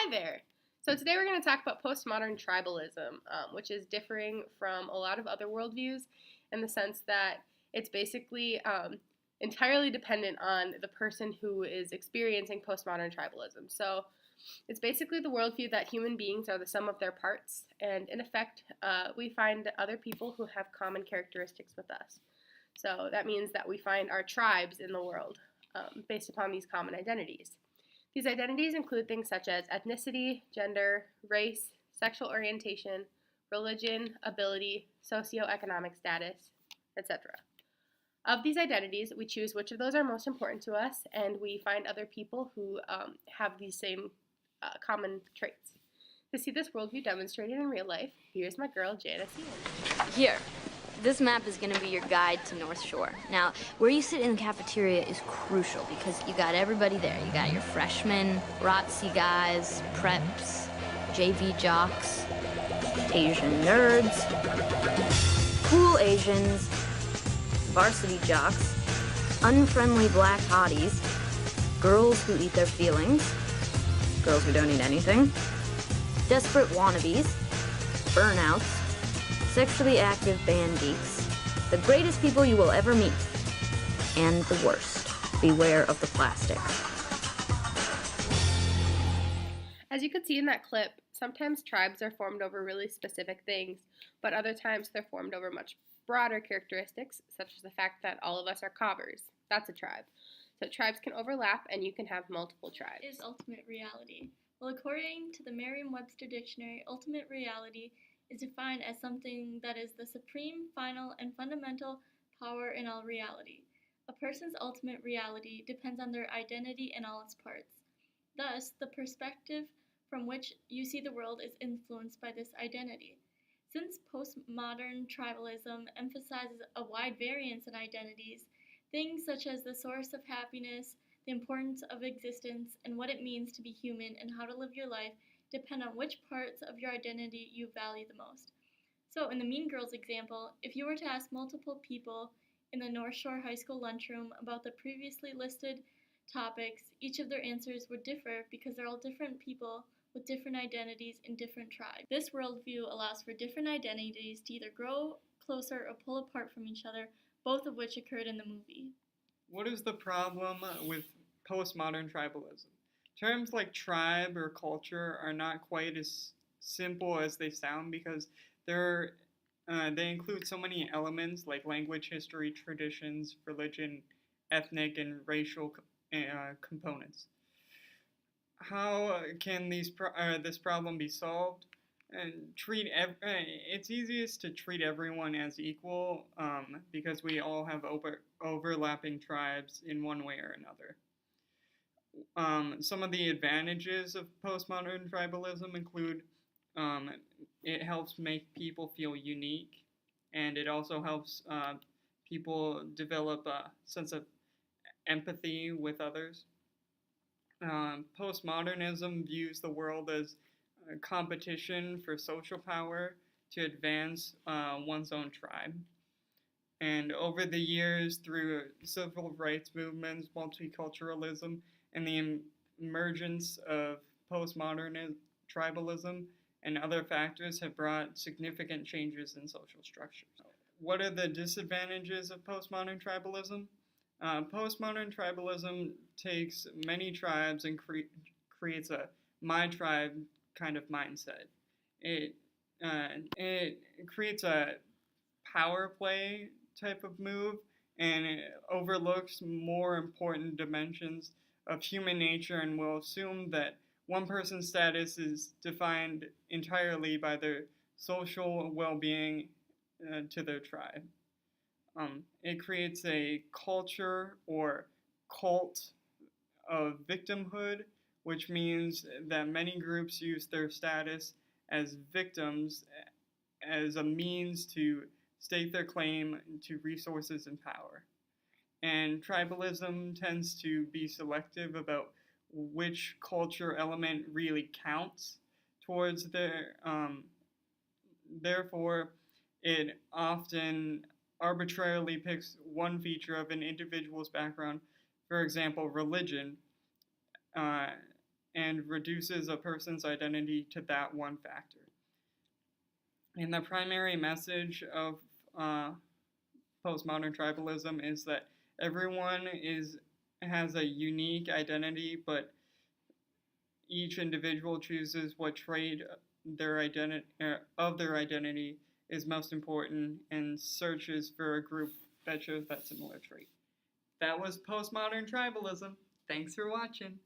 Hi there! So today we're going to talk about postmodern tribalism, which is differing from a lot of other worldviews in the sense that it's basically entirely dependent on the person who is experiencing postmodern tribalism. So it's basically the worldview that human beings are the sum of their parts, and in effect, we find other people who have common characteristics with us. So that means that we find our tribes in the world based upon these common identities. These identities include things such as ethnicity, gender, race, sexual orientation, religion, ability, socioeconomic status, etc. Of these identities, we choose which of those are most important to us, and we find other people who have these same common traits. To see this worldview demonstrated in real life, here's my girl, Jennie. Here. This map is going to be your guide to North Shore. Now, where you sit in the cafeteria is crucial because you got everybody there. You got your freshmen, ROTC guys, preps, JV jocks, Asian nerds, cool Asians, varsity jocks, unfriendly black hotties, girls who eat their feelings, girls who don't eat anything, desperate wannabes, burnouts, sexually active band geeks, the greatest people you will ever meet, and the worst. Beware of the plastic. As you could see in that clip, sometimes tribes are formed over really specific things, but other times they're formed over much broader characteristics, such as the fact that all of us are cobbers. That's a tribe. So tribes can overlap, and you can have multiple tribes. Is ultimate reality? Well, according to the Merriam-Webster Dictionary, ultimate reality is defined as something that is the supreme, final, and fundamental power in all reality. A person's ultimate reality depends on their identity in all its parts. Thus, the perspective from which you see the world is influenced by this identity. Since postmodern tribalism emphasizes a wide variance in identities, things such as the source of happiness, the importance of existence, and what it means to be human and how to live your life depend on which parts of your identity you value the most. So in the Mean Girls example, if you were to ask multiple people in the North Shore High School lunchroom about the previously listed topics, each of their answers would differ because they're all different people with different identities in different tribes. This worldview allows for different identities to either grow closer or pull apart from each other, both of which occurred in the movie. What is the problem with postmodern tribalism? Terms like tribe or culture are not quite as simple as they sound because they include so many elements like language, history, traditions, religion, ethnic, and racial components. How can this problem be solved? It's easiest to treat everyone as equal because we all have overlapping tribes in one way or another. Some of the advantages of postmodern tribalism include it helps make people feel unique, and it also helps people develop a sense of empathy with others. Postmodernism views the world as a competition for social power to advance one's own tribe. And over the years, through civil rights movements, multiculturalism, and the emergence of postmodern tribalism and other factors have brought significant changes in social structures. What are the disadvantages of postmodern tribalism? Postmodern tribalism takes many tribes and creates a my tribe kind of mindset. It creates a power play type of move, and it overlooks more important dimensions of human nature and will assume that one person's status is defined entirely by their social well-being to their tribe. It creates a culture or cult of victimhood, which means that many groups use their status as victims as a means to state their claim to resources and power. And tribalism tends to be selective about which culture element really counts towards their, therefore, it often arbitrarily picks one feature of an individual's background, for example, religion, and reduces a person's identity to that one factor. And the primary message of postmodern tribalism is that everyone has a unique identity, but each individual chooses what trait their identity is most important and searches for a group that shows that similar trait. That was postmodern tribalism. Thanks for watching.